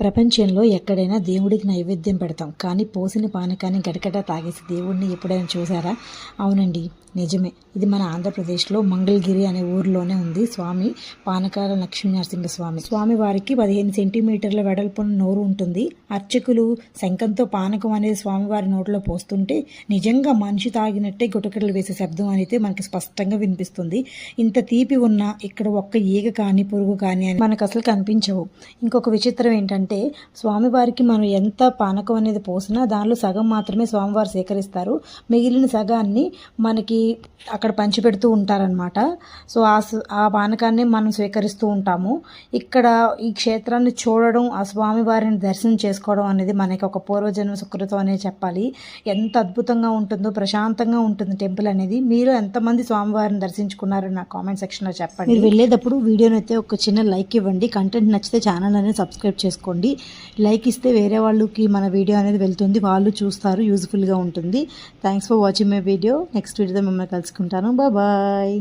ప్రపంచంలో ఎక్కడైనా దేవుడికి నైవేద్యం పెడతాం, కానీ పోసిన పానకాన్ని గడగడ తాగేసి దేవుడిని ఎప్పుడైనా చూసారా? అవునండి, నిజమే. ఇది మన ఆంధ్రప్రదేశ్లో మంగళగిరి అనే ఊరిలోనే ఉంది. స్వామి పానకాల లక్ష్మీనరసింహస్వామి. స్వామి వారికి 15 సెంటీమీటర్ల వెడల్పున నోరు ఉంటుంది. అర్చకులు శంఖంతో పానకం అనేది స్వామివారి నోట్లో పోస్తుంటే నిజంగా మనిషి తాగినట్టే గుటకలు వేసే శబ్దం అయితే మనకి స్పష్టంగా వినిపిస్తుంది. ఇంత తీపి ఉన్నా ఇక్కడ ఒక్క ఈగ కానీ పురుగు కానీ అని మనకు అసలు కనిపించవు. ఇంకొక విచిత్రం ఏంటంటే, స్వామివారికి మనం ఎంత పానకం అనేది పోసినా దానిలో సగం మాత్రమే స్వామివారు సేకరిస్తారు. మిగిలిన సగాన్ని మనకి అక్కడ పంచిపెడుతూ ఉంటారనమాట. సో ఆ పానకాన్ని మనం స్వీకరిస్తూ ఉంటాము. ఇక్కడ ఈ క్షేత్రాన్ని చూడడం, ఆ స్వామివారిని దర్శనం చేసుకోవడం అనేది మనకి ఒక పూర్వజన్మ సుకృతం అనే చెప్పాలి. ఎంత అద్భుతంగా ఉంటుందో, ప్రశాంతంగా ఉంటుంది టెంపుల్ అనేది. మీరు ఎంతమంది స్వామివారిని దర్శించుకున్నారో నా కామెంట్ సెక్షన్లో చెప్పండి. మీరు వెళ్ళేటప్పుడు వీడియోని అయితే ఒక చిన్న లైక్ ఇవ్వండి. కంటెంట్ నచ్చితే ఛానల్ అనేది సబ్స్క్రైబ్ చేసుకోండి. లైక్ ఇస్తే వేరే వాళ్ళకి మన వీడియో అనేది వెళ్తుంది, వాళ్ళు చూస్తారు, యూజ్ఫుల్గా ఉంటుంది. Thanks for watching my video. Next వీడియోతో మిమ్మల్ని కలుసుకుంటాను. బాయ్.